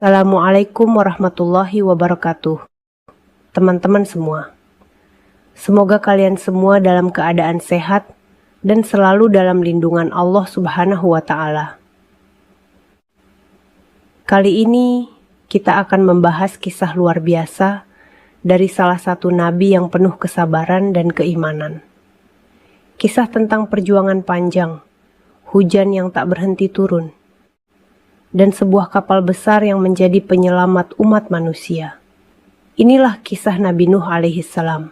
Assalamualaikum warahmatullahi wabarakatuh. Teman-teman semua, semoga kalian semua dalam keadaan sehat dan selalu dalam lindungan Allah Subhanahu wa Ta'ala. Kali ini kita akan membahas kisah luar biasa dari salah satu nabi yang penuh kesabaran dan keimanan. Kisah tentang perjuangan panjang, hujan yang tak berhenti turun, dan sebuah kapal besar yang menjadi penyelamat umat manusia. Inilah kisah Nabi Nuh alaihissalam,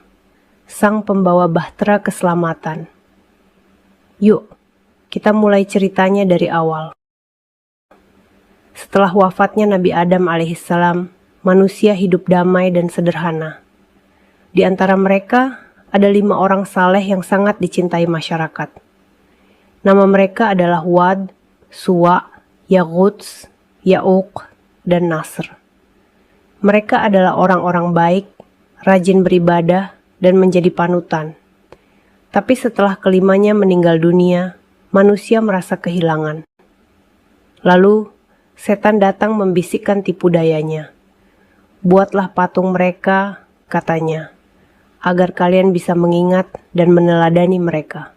sang pembawa bahtera keselamatan. Yuk, kita mulai ceritanya dari awal. Setelah wafatnya Nabi Adam alaihissalam, manusia hidup damai dan sederhana. Di antara mereka, ada 5 orang saleh yang sangat dicintai masyarakat. Nama mereka adalah Wad, Suwa, Yaguts, Ya'uq, dan Nasr. Mereka adalah orang-orang baik, rajin beribadah, dan menjadi panutan. Tapi setelah kelimanya meninggal dunia, manusia merasa kehilangan. Lalu, setan datang membisikkan tipu dayanya. Buatlah patung mereka, katanya, agar kalian bisa mengingat dan meneladani mereka.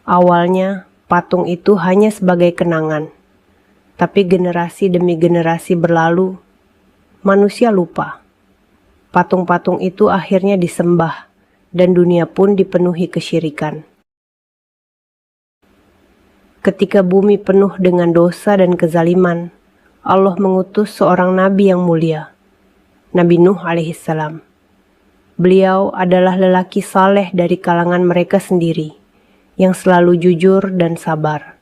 Awalnya, patung itu hanya sebagai kenangan, tapi generasi demi generasi berlalu, manusia lupa. Patung-patung itu akhirnya disembah, dan dunia pun dipenuhi kesyirikan. Ketika bumi penuh dengan dosa dan kezaliman, Allah mengutus seorang nabi yang mulia, Nabi Nuh alaihissalam. Beliau adalah lelaki saleh dari kalangan mereka sendiri, yang selalu jujur dan sabar.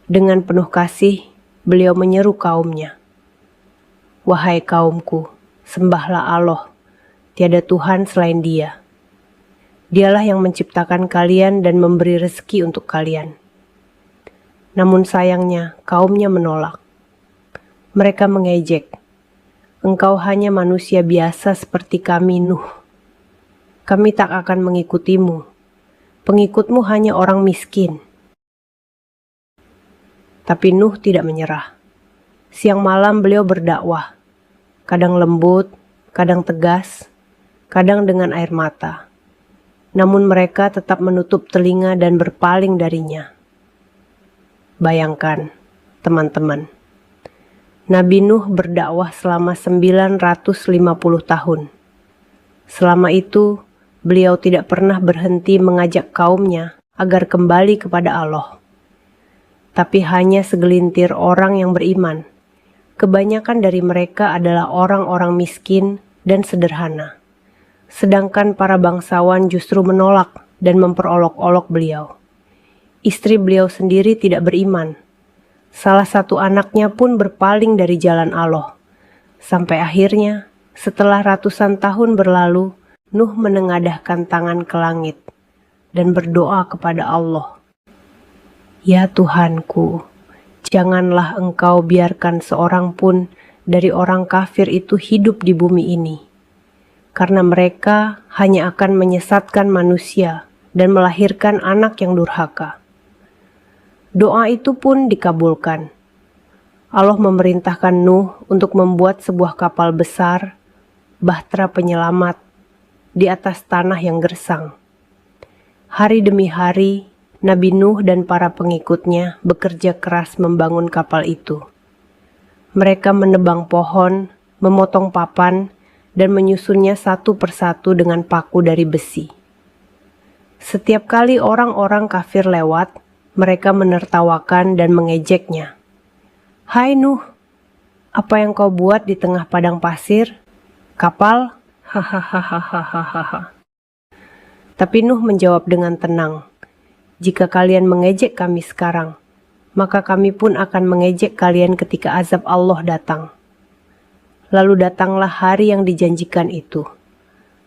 Dengan penuh kasih, beliau menyeru kaumnya, "Wahai kaumku, sembahlah Allah, tiada Tuhan selain Dia. Dialah yang menciptakan kalian dan memberi rezeki untuk kalian." Namun sayangnya, kaumnya menolak. Mereka mengejek, "Engkau hanya manusia biasa seperti kami, Nuh. Kami tak akan mengikutimu. Pengikutmu hanya orang miskin." Tapi Nuh tidak menyerah. Siang malam beliau berdakwah, kadang lembut, kadang tegas, kadang dengan air mata. Namun mereka tetap menutup telinga dan berpaling darinya. Bayangkan, teman-teman, Nabi Nuh berdakwah selama 950 tahun. Selama itu, beliau tidak pernah berhenti mengajak kaumnya agar kembali kepada Allah. Tapi hanya segelintir orang yang beriman. Kebanyakan dari mereka adalah orang-orang miskin dan sederhana. Sedangkan para bangsawan justru menolak dan memperolok-olok beliau. Istri beliau sendiri tidak beriman. Salah satu anaknya pun berpaling dari jalan Allah. Sampai akhirnya, setelah ratusan tahun berlalu, Nuh menengadahkan tangan ke langit dan berdoa kepada Allah. "Ya Tuhanku, janganlah Engkau biarkan seorang pun dari orang kafir itu hidup di bumi ini, karena mereka hanya akan menyesatkan manusia dan melahirkan anak yang durhaka." Doa itu pun dikabulkan. Allah memerintahkan Nuh untuk membuat sebuah kapal besar, bahtera penyelamat, di atas tanah yang gersang. Hari demi hari, Nabi Nuh dan para pengikutnya bekerja keras membangun kapal itu. Mereka menebang pohon, memotong papan, dan menyusunnya satu persatu dengan paku dari besi. Setiap kali orang-orang kafir lewat, mereka menertawakan dan mengejeknya. "Hai Nuh, apa yang kau buat di tengah padang pasir? Kapal? Hahaha." Tapi Nuh menjawab dengan tenang, "Jika kalian mengejek kami sekarang, maka kami pun akan mengejek kalian ketika azab Allah datang." Lalu datanglah hari yang dijanjikan itu.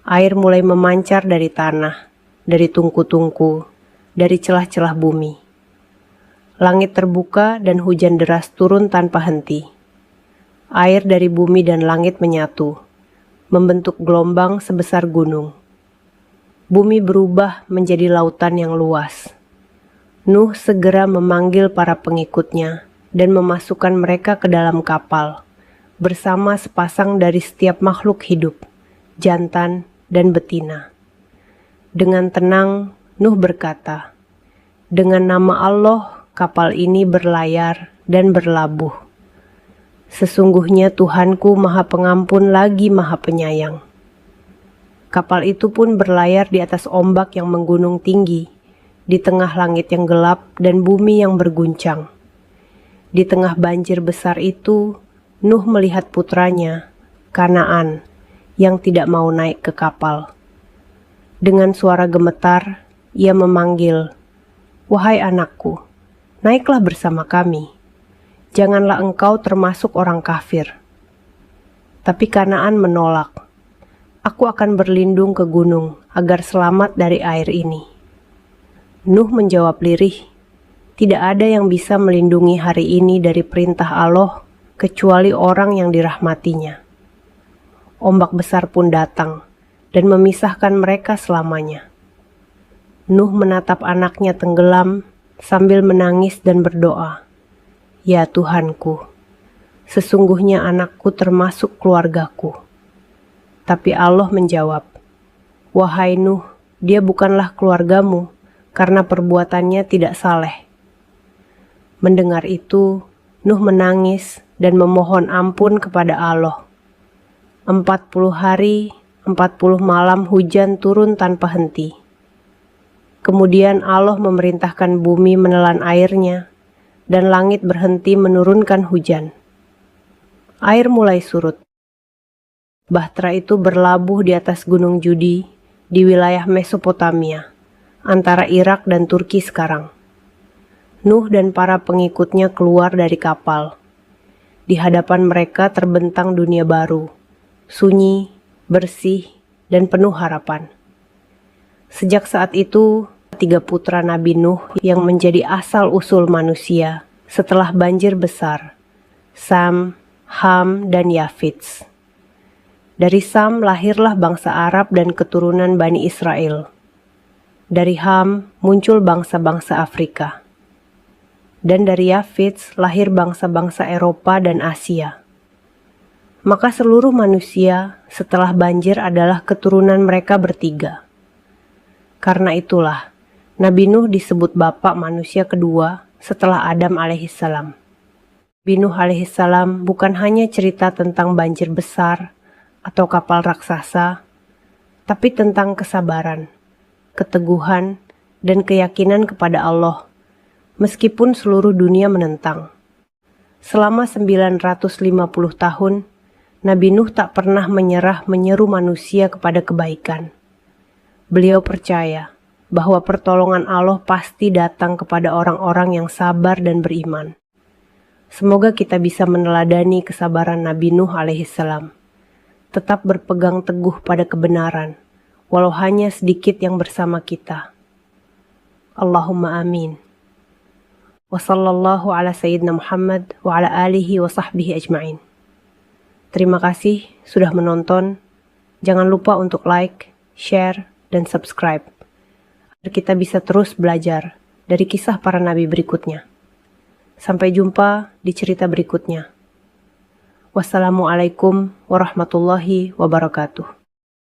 Air mulai memancar dari tanah, dari tungku-tungku, dari celah-celah bumi. Langit terbuka dan hujan deras turun tanpa henti. Air dari bumi dan langit menyatu, membentuk gelombang sebesar gunung. Bumi berubah menjadi lautan yang luas. Nuh segera memanggil para pengikutnya dan memasukkan mereka ke dalam kapal, bersama sepasang dari setiap makhluk hidup, jantan dan betina. Dengan tenang, Nuh berkata, "Dengan nama Allah, kapal ini berlayar dan berlabuh. Sesungguhnya Tuhanku Maha Pengampun lagi Maha Penyayang." Kapal itu pun berlayar di atas ombak yang menggunung tinggi, di tengah langit yang gelap dan bumi yang berguncang. Di tengah banjir besar itu, Nuh melihat putranya, Kanaan, yang tidak mau naik ke kapal. Dengan suara gemetar, ia memanggil, "Wahai anakku, naiklah bersama kami. Janganlah engkau termasuk orang kafir." Tapi Kanaan menolak. "Aku akan berlindung ke gunung agar selamat dari air ini." Nuh menjawab lirih, "Tidak ada yang bisa melindungi hari ini dari perintah Allah kecuali orang yang dirahmatinya." Ombak besar pun datang dan memisahkan mereka selamanya. Nuh menatap anaknya tenggelam sambil menangis dan berdoa, "Ya Tuhanku, sesungguhnya anakku termasuk keluargaku." Tapi Allah menjawab, "Wahai Nuh, dia bukanlah keluargamu karena perbuatannya tidak saleh." Mendengar itu, Nuh menangis dan memohon ampun kepada Allah. 40 hari, 40 malam hujan turun tanpa henti. Kemudian Allah memerintahkan bumi menelan airnya, dan langit berhenti menurunkan hujan. Air mulai surut. Bahtera itu berlabuh di atas gunung Judi di wilayah Mesopotamia, antara Irak dan Turki sekarang. Nuh dan para pengikutnya keluar dari kapal. Di hadapan mereka terbentang dunia baru, sunyi, bersih, dan penuh harapan. Sejak saat itu, 3 putra Nabi Nuh yang menjadi asal-usul manusia setelah banjir besar, Sam, Ham, dan Yafits. Dari Sam lahirlah bangsa Arab dan keturunan Bani Israel. Dari Ham muncul bangsa-bangsa Afrika. Dan dari Yafits lahir bangsa-bangsa Eropa dan Asia. Maka seluruh manusia setelah banjir adalah keturunan mereka bertiga. Karena itulah, Nabi Nuh disebut bapak manusia kedua setelah Adam alaihissalam. Nabi Nuh alaihissalam bukan hanya cerita tentang banjir besar atau kapal raksasa, tapi tentang kesabaran, keteguhan, dan keyakinan kepada Allah, meskipun seluruh dunia menentang. Selama 950 tahun, Nabi Nuh tak pernah menyerah menyeru manusia kepada kebaikan. Beliau percaya bahwa pertolongan Allah pasti datang kepada orang-orang yang sabar dan beriman. Semoga kita bisa meneladani kesabaran Nabi Nuh alaihissalam. Tetap berpegang teguh pada kebenaran, walau hanya sedikit yang bersama kita. Allahumma amin. Wa sallallahu ala sayyidina Muhammad wa ala alihi wa sahbihi ajma'in. Terima kasih sudah menonton. Jangan lupa untuk like, share, dan subscribe, agar kita bisa terus belajar dari kisah para nabi berikutnya. Sampai jumpa di cerita berikutnya. Wassalamualaikum warahmatullahi wabarakatuh.